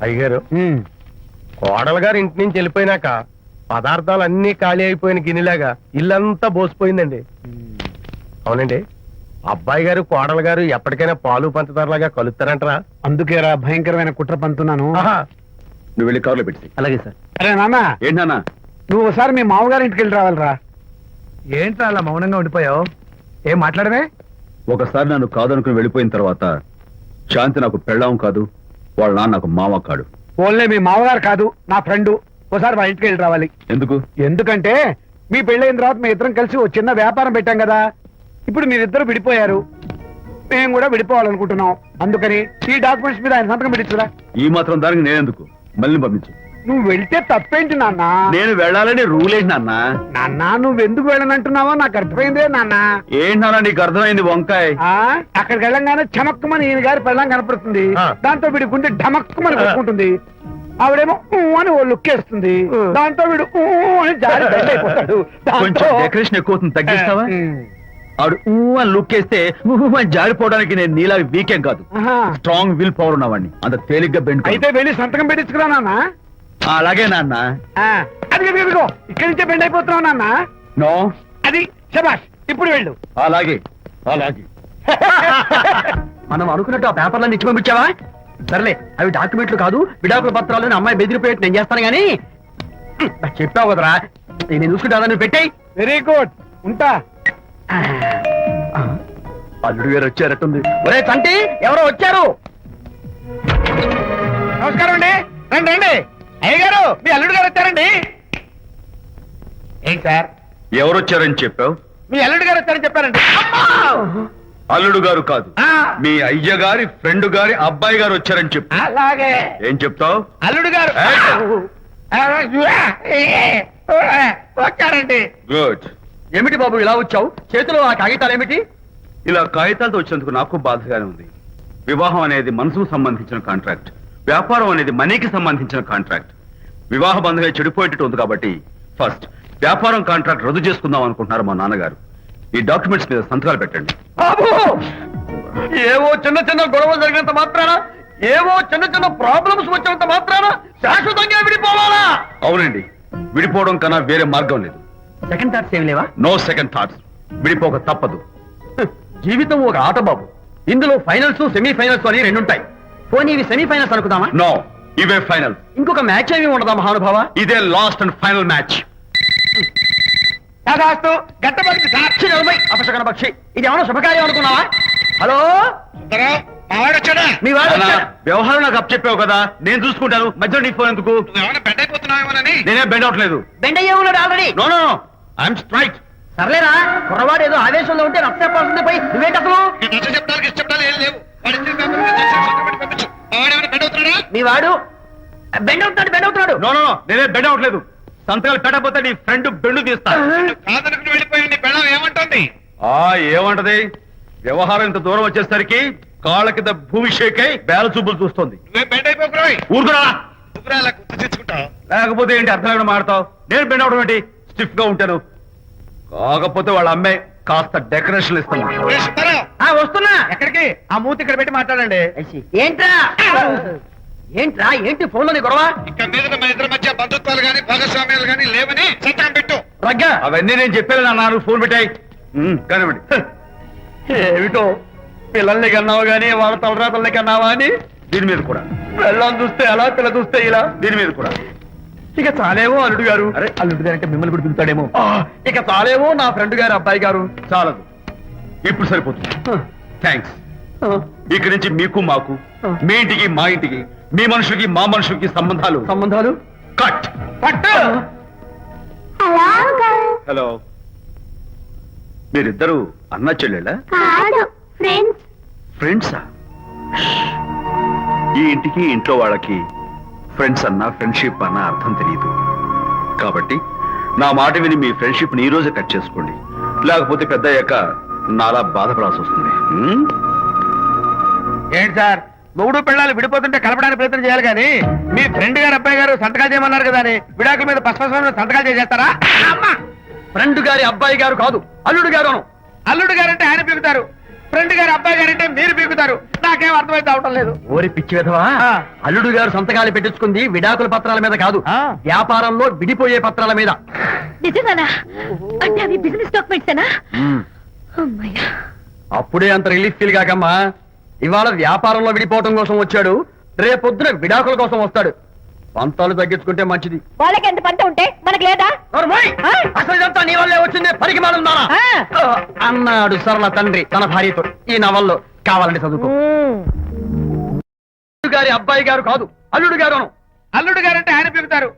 అయ్యగారు కోడలు గారు ఇంటి నుంచి వెళ్ళిపోయినాక పదార్థాలు అన్ని ఖాళీ అయిపోయిన గిన్నెలాగా ఇల్లంతా బోసిపోయిందండి. అవునండి, అబ్బాయి గారు కోడలు గారు ఎప్పటికైనా పాలు పంచదారలాగా కలుస్తారంటరా? అందుకేరా భయంకరమైన కుట్ర పంతున్నాను. నువ్వు వెళ్ళి కారులో పెట్టి. అలాగే సార్. అరే నాన్న, ఏంటన్నా? నువ్వు ఒకసారి మీ మామగారి ఇంటికి వెళ్ళి రావాలిరా. ఏంట్రా అలా మౌనంగా ఉండిపోయావు? ఏం మాట్లాడమే? ఒకసారి నన్ను కాదనుకుని వెళ్ళిపోయిన తర్వాత శాంతి నాకు పెళ్ళాం కాదు, వాళ్ళ నాన్న నాకు మామ కాడు. ఓన్లే మీ మామగారు కాదు, నా ఫ్రెండ్. ఒకసారి మా ఇంటికి వెళ్ళి రావాలి. ఎందుకు? ఎందుకంటే మీ పెళ్ళైన తర్వాత మీ ఇద్దరం కలిసి ఓ చిన్న వ్యాపారం పెట్టాం కదా. ఇప్పుడు మీరిద్దరు విడిపోయారు, మేము కూడా విడిపోవాలనుకుంటున్నాం. అందుకని ఈ డాక్యుమెంట్స్ మీద ఆయన సంతకం పెట్టించురా. ఈ మాత్రం దానికి నేనెందుకు? మళ్ళీ పంపించు. నువ్వు వెళ్తే తప్పేంటి నాన్న? నేను వెళ్ళాలని రూల్ ఏంటి నాన్న? నాన్న, నువ్వు ఎందుకు వెళ్ళనంటున్నావో నాకు అర్థమైందే నాన్న. ఏంటి నాన్న నీకు అర్థమైంది వంకాయ? అక్కడికి వెళ్ళంగానే చమక్కుమని ఈయన గారి పెళ్ళం కనపడుతుంది. దాంతో వీడి గుండె ఢమక్కుమని కొట్టుకుంటుంది. ఆవిడేమో అని ఓ లుక్ వేస్తుంది. దాంతో వీడు అని జారి బెండ్ అయిపోతాడు. కొంచెం డెకరేషన్ ఎక్కువ అవుతుంది, తగ్గిస్తావా? ఆవిడ అని లుక్ వేస్తే అని జారిపోవడానికి నేను నీలా వీకేం కాదు, స్ట్రాంగ్ విల్ పవర్ ఉన్నవాడిని. అంత తేలిగ్గా బెండ్ అయితే వెళ్ళి సంతకం పెట్టించుకురా నాన్న. అలాగే నాన్న. అది ఇక్కడి నుంచే బెండ్ అయిపోతున్నావు నాన్న. నో, అది శబాష్. ఇప్పుడు వెళ్ళు. అలాగే అలాగే. మనం అనుకున్నట్టు ఆ పేపర్లను ఇచ్చి పంపించావా? సర్లే, అవి డాక్యుమెంట్లు కాదు, విడాకుల పత్రాలు. అమ్మాయి బెదిరిపోయేట్టు నేను చేస్తాను గానీ చెప్పావు కదరా, నేను చూసుకుంటా. నువ్వు పెట్టాయి. వెరీ గుడ్, ఉంటా. అల్లుడు గారు వచ్చారట్టుంది. ఒరే తంటి, ఎవరో వచ్చారు. నమస్కారం అండి. రండి రండి. అయ్య గారు, మీ అల్లుడు గారు వచ్చారండి. ఏంటి సార్? ఎవరు వచ్చారని చెప్పావు? మీ అల్లుడు గారు వచ్చారని చెప్పారండి. అల్లుడు గారు కాదు, మీ అయ్య గారి ఫ్రెండ్ గారి అబ్బాయి గారు వచ్చారని చెప్పు. అలాగే. ఏం చెప్తావు? అల్లుడు గారు వచ్చారండి. గుడ్. ఏమిటి బాబు ఇలా వచ్చావు? చేతిలో ఆ కాగితాలు ఏమిటి? ఇలా కాగితాలతో వచ్చినందుకు నాకు బాధగానే ఉంది. వివాహం అనేది మనసుకు సంబంధించిన కాంట్రాక్ట్, వ్యాపారం అనేది మనీకి సంబంధించిన కాంట్రాక్ట్. వివాహ బంధంగా చెడిపోయేటట్టు ఉంది కాబట్టి ఫస్ట్ వ్యాపారం కాంట్రాక్ట్ రద్దు చేసుకుందాం అనుకుంటున్నారు మా నాన్నగారు. ఈ డాక్యుమెంట్స్ మీద సంతకాలు పెట్టండి. బాబు, ఏవో చిన్న చిన్న గొడవలు జరిగినంత మాత్రాన, ఏవో చిన్న చిన్న ప్రాబ్లమ్స్ వచ్చినంత మాత్రాన శాశ్వతంగా విడిపోవాలా? అవునండి, విడిపోవడం కన్నా వేరే మార్గం లేదు. సెకండ్ థాట్స్ ఏమి లేవా? No second thoughts. విడిపోక తప్పదు. జీవితం ఒక ఆట బాబు. ఇందులో ఫైనల్స్, సెమీఫైనల్స్ అని రెండుంటాయి. పోనీ ఇవి సెమీఫైనల్స్ అనుకుందామా? నో, ఇవే ఫైనల్. ఇంకొక మ్యాచ్ ఏమి ఉండదా మహానుభావ? ఇదే లాస్ట్ అండ్ ఫైనల్ మ్యాచ్. గట్టబడి సాక్షి నలభై అపశకన పక్షి. ఇది ఏమన్నా శుభకార్యం అనుకున్నావా? హలో, మీ వాడు వచ్చాడా? వ్యవహారం నాకు అప్ చెప్పావు కదా, నేను చూసుకుంటాను. మధ్యలో నీకు ఫోన్ ఎందుకు? బెండ్ అయిపోతున్నావేమోనని. నేనే బెండ్ అవట్లేదు. బెండ్ అయ్యే ఉన్నాడు already. No no, I'm straight. సర్లేరా, కుర్రవాడు ఏదో ఆవేశంలో ఉంటే రక్తపాల్సింది పోయి నువ్వేంటి అసలు? మీ వాడు బెండ్ అవుతున్నాడు, బెండ్ అవుతున్నాడు. నో నో, నేనే బెండ్ అవట్లేదు. సంతకాలు పెట్టకపోతే నీ ఫ్రెండ్ బెండు తీస్తా. ఏమంటుంది? ఏమంటది? వ్యవహారం ఇంత దూరం వచ్చేసరికి కాళ్ళ కింద భూమి షేక్ అయి బేల చూపులు చూస్తుంది. ఊరుకురా. లేకపోతే ఏంటి అర్థం లేకుండా మాడతావు? నేను బెండ్ అవడం ఏంటి? స్టిఫ్ గా ఉంటాను. కాకపోతే వాళ్ళ అమ్మాయి కాస్త డెకరేషన్ ఇస్తాను. వస్తున్నా. ఎక్కడికి? ఆ మూతి ఇక్కడ పెట్టి మాట్లాడండి. ఏంట్రా ఏంట్రా ఏంటి ఫోన్ లోని గొడవ? ఇక్కడ మీద మన ఇద్దరి మధ్య బంధుత్వాలు గాని భాగస్వామ్యాలు గాని లేవని సంతకం పెట్టు. రగ్గా, అవన్నీ నేను చెప్పాను అన్నారు. ఫోన్ పెట్టాయి కానివ్వండి. ఏమిటో పిల్లల్ని కన్నావు గానీ వాళ్ళ తలరాతల్ని కన్నావా అని. దీని మీద కూడా పిల్లల్ని చూస్తే అలా, పిల్ల చూస్తే ఇలా. దీని మీద కూడా ఇక చాలేమో అల్లుడు గారు. అరే, అల్లుడు గారు అంటే మిమ్మల్ని కూడా పిలుతాడేమో. ఇక చాలేమో నా ఫ్రెండ్ గారు అబ్బాయి గారు. చాలదు, ఇప్పుడు సరిపోతుంది. థ్యాంక్స్. ఇక్కడి నుంచి మీకు మాకు, మీ ఇంటికి మా ఇంటికి, మీ మనుషులకి మా మనుషులకి సంబంధాలు కట్. హలో, మీరిద్దరు అన్నా చెల్లెళ్ళా? ఫ్రెండ్సా? ఈ ఇంటికి ఇంట్లో వాళ్ళకి ఫ్రెండ్స్ అన్నా ఫ్రెండ్షిప్ అన్నా అర్థం తెలియదు. కాబట్టి నా మాట విని మీ ఫ్రెండ్షిప్ ని ఈ రోజే కట్ చేసుకోండి. లేకపోతే పెద్ద అయ్యాక నాలా బాధపడాల్సి వస్తుంది. ఏంటి సార్, మొగుడు పిల్లలు విడిపోతుంటే కలపడానికి ప్రయత్నం చేయాలి కానీ మీ ఫ్రెండ్ గారు అబ్బాయి గారు సంతకాలు చేయమన్నారు కదా అని విడాకుల మీద పశ్చిమ సంతకాలు చేసేస్తారా? ఫ్రెండ్ గారి అబ్బాయి గారు కాదు, అల్లుడు గారు. అల్లుడు గారు అంటే ఆయన పిలుతారు, ఫ్రెండ్ గారు అబ్బాయి గారు అంటే మీరు పీకుతారు. నాకేం అర్థమైతే అవటం లేదు. ఓరి పిచ్చి విధవా, ఆ. అల్లుడు గారు సంతకాలు పెట్టించుకుంది విడాకుల పత్రాల మీద కాదు, ఆ. వ్యాపారంలో విడిపోయే పత్రాల మీద. నిజంగానా? అంటే అవి బిజినెస్ డాక్యుమెంట్సేనా? అమ్మయ్యా. అప్పుడే అంత రిలీఫ్ ఫీల్ కాకమ్మా. ఇవాళ వ్యాపారంలో విడిపోవటం కోసం వచ్చాడు, రేపొద్దున విడాకుల కోసం వస్తాడు. పంతాలు తగ్గించుకుంటే మంచిది. వాళ్ళకి ఎంత పంట ఉంటే మనకు లేదా? నోర్మోయ్! ఆ? అసలు ఇదంతా నీ వల్లే వచ్చిందే, పరికి మాలున్నానా ఆ. అన్నాడు సరళ తండ్రి తన భార్యతో. ఈ నవల్లో కావాలంటే చదువుకో. అల్లుడు గారి అబ్బాయి గారు కాదు, అల్లుడు గారు. అల్లుడు గారు అంటే ఆయన పీకుతారు.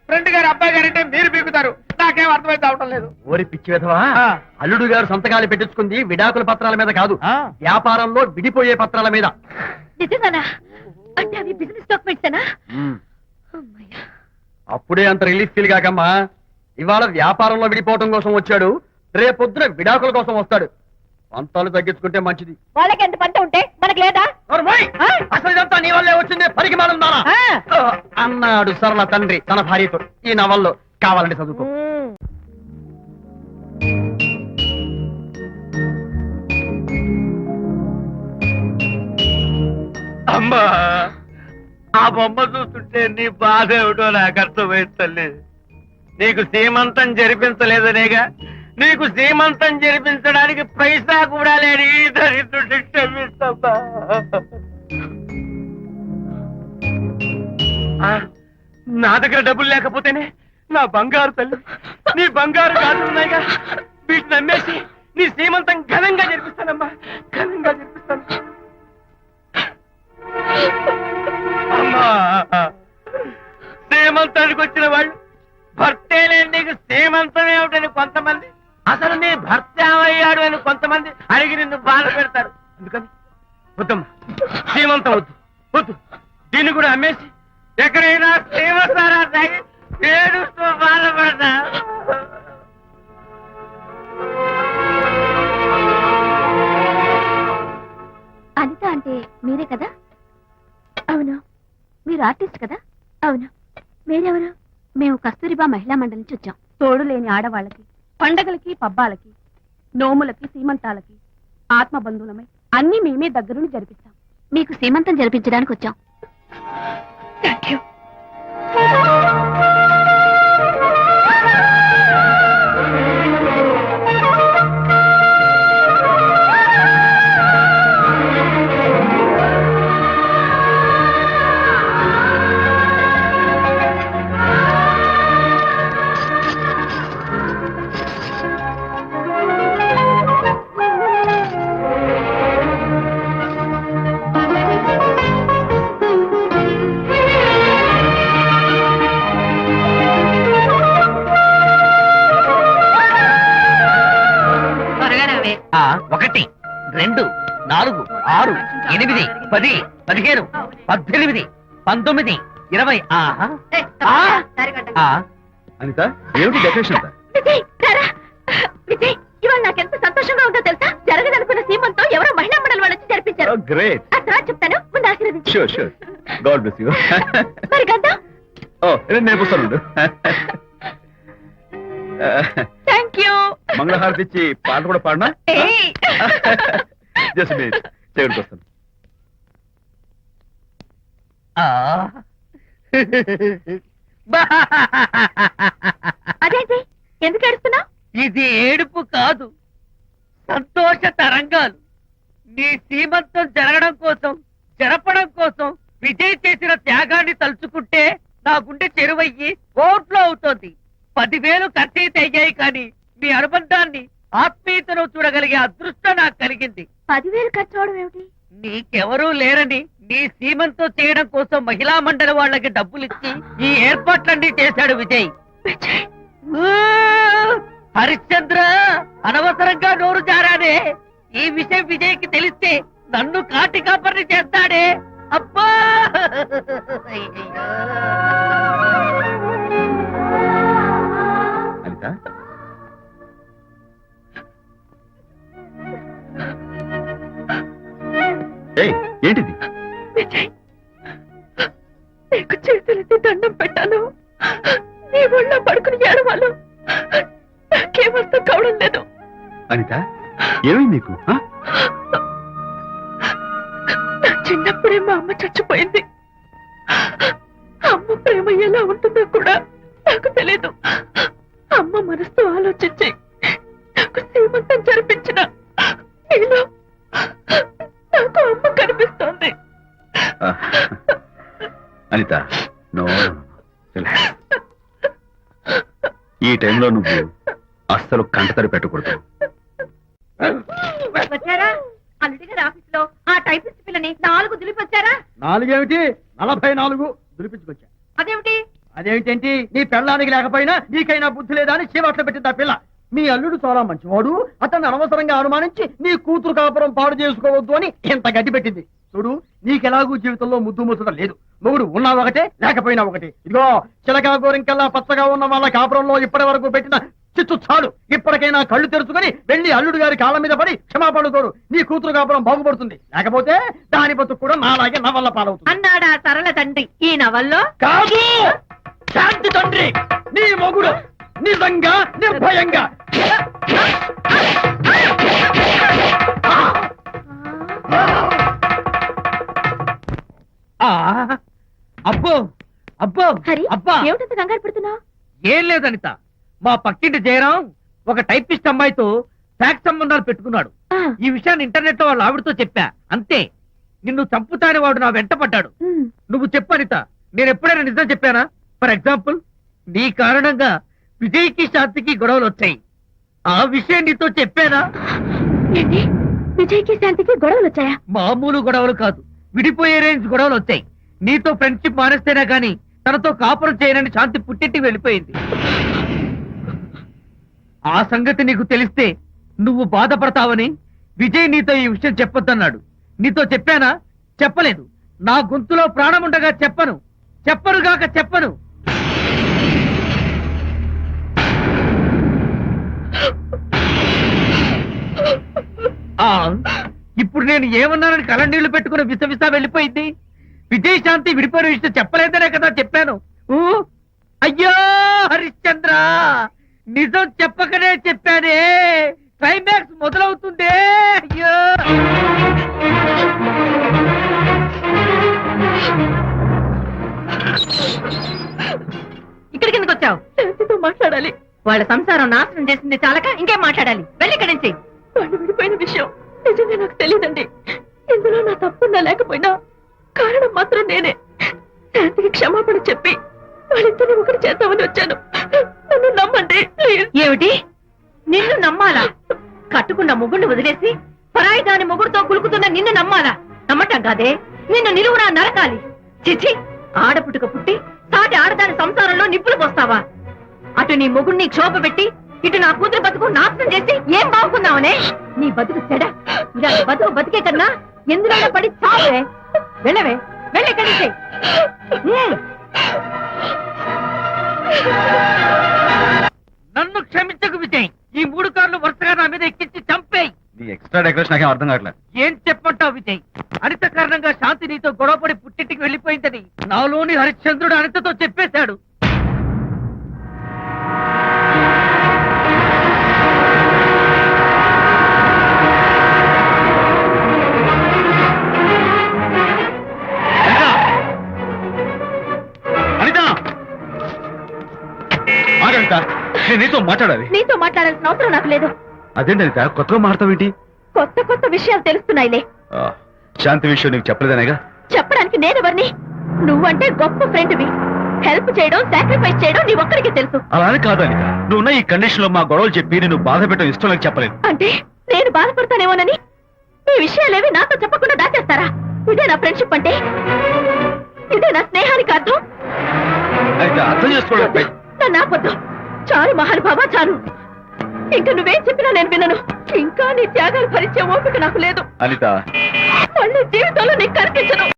ఫ్రెండ్ గారు అబ్బాయి గారు అంటే మీరు పీకుతారు. నాకేం అర్థమైతే అవటం లేదు. ఓరి పిచ్చి విధవా, ఆ. అల్లుడు గారు సంతకాలు పెట్టించుకుంది విడాకుల పత్రాల మీద కాదు, ఆ. వ్యాపారంలో విడిపోయే పత్రాల మీద. నిజంగానా? అంటే అవి బిజినెస్ డాక్యుమెంట్సేనా? అమ్మయ్యా. అప్పుడే అంత రిలీఫ్ ఫీల్ కాకమ్మా. ఇవాళ వ్యాపారంలో విడిపోవటం కోసం వచ్చాడు, రేపొద్దున విడాకుల కోసం వస్తాడు. పంతాలు తగ్గించుకుంటే మంచిది. వాళ్ళకి ఎంత పంట ఉంటే మనకు లేదా? నోర్మోయ్! ఆ? అసలు ఇదంతా నీ వల్లే వచ్చిందే, పరికి మాలున్నానా ఆ. అన్నాడు సరళ తండ్రి తన భార్యతో. ఈ నవల్లో కావాలంటే చదువుకో. అమ్మా, ఆ బొమ్మ చూస్తుంటే నీ బాధ ఏమిటో నాకు అర్థమైంది తల్లి. నీకు సీమంతం జరిపించలేదనేగా, నీకు సీమంతం జరిపించడానికి పైసా కూడా లేని ఈ దరిద్రుడిని క్షమిస్తమ్మా. ఆ, నా దగ్గర డబ్బులు లేకపోతేనే నా బంగారు తల్లి, నీ బంగారు గాజులు ఉన్నాయిగా, వీటిని అమ్మేసి నీ సీమంతం ఘనంగా జరిపిస్తానమ్మా, ఘనంగా జరిపిస్తాను. అమ్మా, సీమంతానికి వచ్చిన వాళ్ళు భర్తే లేని నీకు సీమంతం ఏమిటని కొంతమంది, అసలు నీ భర్త ఏమయ్యాడు అని కొంతమంది అడిగి నిన్ను బాధ పెడతారు. అందుకని వద్దమ్మా, సీమంతం వద్దు వద్దు. దీన్ని కూడా అమ్మేసి ఎక్కడైనా సీమసారా తాగి ఏడుస్తూ బాధపడతా. అనిత అంటే మీరే కదా? అవును. మీరు ఆర్టిస్ట్ కదా? అవును. మీరెవరు? మేము కస్తూరిబా మహిళా మండలి నుంచి వచ్చాం. తోడు లేని ఆడవాళ్ళకి, పండగలకి, పబ్బాలకి, నోములకి, సీమంతాలకి ఆత్మ బంధువులమై అన్ని మేమే దగ్గరుండి జరిపిస్తాం. మీకు సీమంతం జరిపించడానికి వచ్చాం. Thank you. ఆ, 1, 2, 4, 6, 8, 10, 15, 18, 19, 20. ఆహా. ఆ, అనిత, ఏమిటి డెకరేషన్ అంతా? విజయ్, రారా. విజయ్, ఇవాళ నాకెంత సంతోషంగా ఉందో తెలుసా? జరగదనుకున్న సీమంతో ఎవరో మహిళా మండలి వాళ్ళు వచ్చి జరిపించారు. గ్రేట్. ఆ తర్వాత చెప్తాను, ముందు ఆశీర్వదించు. Sure sure. God bless you. మరి గంధం. ఓ, నేను పుస్తాను. Thank you. మంగళహారతి ఇచ్చి పాట కూడా పాడినా? ఏయ్. జస్ట్ మినిట్, చేయడానికి వస్తాను. అదేంటి, ఎందుకు ఏడుస్తున్నావు? ఇది ఏడుపు కాదు, సంతోష తరంగాలు. నీ సీమంతం జరగడం కోసం, జరపడం కోసం విజయ్ చేసిన త్యాగాన్ని తలుచుకుంటే నా గుండె చెరువయ్యి ఓట్లో అవుతోంది. 10,000 ఖర్చయితే అయ్యాయి, కానీ మీ అనుబంధాన్ని, ఆత్మీయతను చూడగలిగే అదృష్టం నాకు కలిగింది. 10,000 ఖర్చు అవడం ఏమిటి? నీకెవరూ లేరని నీ సీమంతో చేయడం కోసం మహిళా మండలి వాళ్ళకి డబ్బులిచ్చి ఈ ఏర్పాట్లన్నీ చేశాడు విజయ్. ఊ! హరిశ్చంద్ర, అనవసరంగా నోరు జారానే. ఈ విషయం విజయ్కి తెలిస్తే నన్ను కాటి కాపర్ని చేస్తాడే. అబ్బా! అనిత, ఏయ్, ఏంటిది? విజయ్, నీకు చేతులెత్తి దండం పెట్టాను. నీ ఒళ్ళో పడుకుని ఏడవాళ్ళు నాకేమర్థం కావడం లేదు. అనిత, ఏమైంది నీకు? అప్పుడే మా అమ్మ చచ్చిపోయింది. అమ్మ ప్రేమ ఎలా ఉంటుందో కూడా నాకు తెలీదు. అమ్మ మనసుతో ఆలోచించి నాకు శ్రీమంతం జరిపించిన నీలో నాకు అమ్మ కనిపిస్తోంది. అనిత నో, ఈ టైంలో నువ్వు అస్సలు కంటతడి పెట్టకూడదు. వచ్చారా? అల్లుడి గారి ఆఫీస్ లో ఆ టైపిస్ట్ పిల్లని 4 దులిపొచ్చారా? 4 ఏమిటి 44 దులిపించుకొచ్చా. అదేమిటేంటి నీ పెళ్ళానికి లేకపోయినా నీకైనా బుద్ధి లేదా అని చీవాట్లు పెట్టింది ఆ పిల్ల. మీ అల్లుడు చాలా మంచివాడు, అతన్ని అనవసరంగా అనుమానించి నీ కూతురు కాపురం పాడు చేసుకోవద్దు అని ఎంత గడ్డి పెట్టింది. చూడు, నీకెలాగూ జీవితంలో ముద్దు ముచ్చడం లేదు. మొగుడు ఉన్నా ఒకటే లేకపోయినా ఒకటే. ఇదిగో చిలకా గోరింకల్లా పచ్చగా ఉన్న వాళ్ళ కాపురంలో ఇప్పటి వరకు పెట్టిన చిచ్చు చాలు. ఇప్పటికైనా కళ్ళు తెరుచుకొని వెళ్లి అల్లుడు గారి కాళ్ళ మీద పడి క్షమాపణ కోరు. నీ కూతురు కాపురం బాగుపడుతుంది. లేకపోతే దాని బతుకు కూడా నాలాగే నవల్ల పాలవుతుంది అన్నాడా సరళ తండ్రి ఈ నవల్లో? కాదు, శాంతి తండ్రి నీ మొగుడు నిజంగా నిర్భయంగా. అబ్బో అబ్బో హరి, అబ్బా, ఏమిటంత కంగారు పడుతున్నావు? ఏం లేదు అనిత. మా పక్కింటి జయరాం ఒక టైపిస్ట్ అమ్మాయితో ఫ్యాక్స్ సంబంధాలు పెట్టుకున్నాడు. ఈ విషయాన్ని ఇంటర్నెట్ లో వాళ్ళ ఆవిడతో చెప్పా. అంతే, నిన్ను చంపుతాని వాడు నా వెంట పడ్డాడు. నువ్వు చెప్పు అనిత, నేను ఎప్పుడైనా నిజం చెప్పానా? ఫర్ ఎగ్జాంపుల్, నీ కారణంగా విజయ్కి శాంతికి గొడవలు వచ్చాయి. ఆ విషయం నీతో చెప్పానా? ఏంటి, విజయ్కి శాంతికి గొడవలు వచ్చాయా? మామూలు గొడవలు కాదు, విడిపోయే రేంజ్ గొడవలు వచ్చాయి. నీతో ఫ్రెండ్షిప్ మానేస్తేనే గాని తనతో కాపురం చేయనని శాంతి పుట్టింటికి వెళ్ళిపోయింది. ఆ సంగతి నీకు తెలిస్తే నువ్వు బాధపడతావని విజయ్ నీతో ఈ విషయం చెప్పొద్దన్నాడు. నీతో చెప్పానా? చెప్పలేదు. నా గొంతులో ప్రాణం ఉండగా చెప్పను, చెప్పనుగాక చెప్పను. ఇప్పుడు నేను ఏమన్నానని కళ్ళనీళ్లు పెట్టుకుని విసవిసా వెళ్ళిపోయింది. విజయ్ శాంతి విడిపోయిన విషయం చెప్పలేదనే కదా చెప్పాను. ఊ, అయ్యో హరిశ్చంద్ర, నిజం చెప్పకనే చెప్పానే. క్లైమాక్స్ మొదలవుతుందే. అయ్యో, ఇక్కడికి ఎందుకు వచ్చావు? శాంతితో మాట్లాడాలి. వాళ్ళ సంసారం నాశనం చేసింది చాలక ఇంకేం మాట్లాడాలి? వెళ్ళి ఇక్కడి నుంచి. వాళ్ళు విడిపోయిన విషయం నిజంగా నాకు తెలియదండి. ఇందులో నా తప్పున్నా లేకపోయినా కారణం మాత్రం నేనే. శాంతికి క్షమాపణ చెప్పి వాళ్ళిద్దరిని ఒకటి చేద్దామని వచ్చాను. నన్ను నమ్మండి ప్లీజ్. ఏమిటి, నిన్ను నమ్మాలా? కట్టుకున్న మొగుడిని వదిలేసి పరాయి దాని మొగుడుతో కులుకుతున్న నిన్ను నమ్మాలా? నమ్మటం కాదే, నిన్ను నిలువునా నరకాలి. చిచి, ఆడపుట్టుక పుట్టి సాటి ఆడదాని సంసారంలో నిప్పులు పోస్తావా? అటు నీ మొగుడిని క్షోభ పెట్టి ఇటు నా కూతురు బతుకు నాశనం చేసి ఏం బాగుకున్నావనే? నీ బతుకు చెడ. ఇలాంటి బతుకు బతికే కన్నా ఎందులో పడి చావే. వెళ్ళవే, వెళ్ళి కలిసే. నన్ను క్షమించకు విజయ్. ఈ 3 కార్లు వరుసగా నా మీద ఎక్కించి చంపేయి. నీ ఎక్స్ట్రా డెకరేషన్ నాకేం అర్థం కావట్లేదు. ఏం చెప్పంటావు విజయ్? అనిత కారణంగా శాంతి నీతో గొడవపడి పుట్టింటికి వెళ్ళిపోయిందని నాలోని హరిశ్చంద్రుడు అనితతో చెప్పేశాడు. నేను నీతో మాట్లాడాలి. నీతో మాట్లాడాల్సిన అవసరం నాకు లేదు. అదేంటి అనిత, కొత్తగా మాట్లాడతావేంటి? కొత్త కొత్త విషయాలు తెలుస్తున్నాయిలే. శాంతి విషయం నీకు చెప్పలేదనేగా? చెప్పడానికి నేనెవరిని? నువ్వంటే గొప్ప ఫ్రెండ్వి. హెల్ప్ చేయడం, సాక్రిఫైస్ చేయడం నీ ఒక్కడికే తెలుసు. అలానే కాదు అనిత, నువ్వున్న ఈ కండిషన్ లో మా గొడవలు చెప్పి నేను బాధ పెట్టడం ఇష్టం నాకు చెప్పలేదు. అంటే నేను బాధపడతానేమోనని ఈ విషయాలేవి నాతో చెప్పకుండా దాచేస్తారా? ఇదే నా ఫ్రెండ్షిప్ అంటే? ఇదే నా స్నేహానికి అర్థం? అనిత, అర్థం చేసుకోవడం. నన్ను ఆపొద్దు. చాలు మహానుభావా, చాలు. ఇంకా నువ్వేం చెప్పినా నేను వినను. ఇంకా నీ త్యాగాలు భరించే ఓపిక నాకు లేదు. అనిత, మళ్ళీ జీవితంలో నీకు కనిపించను.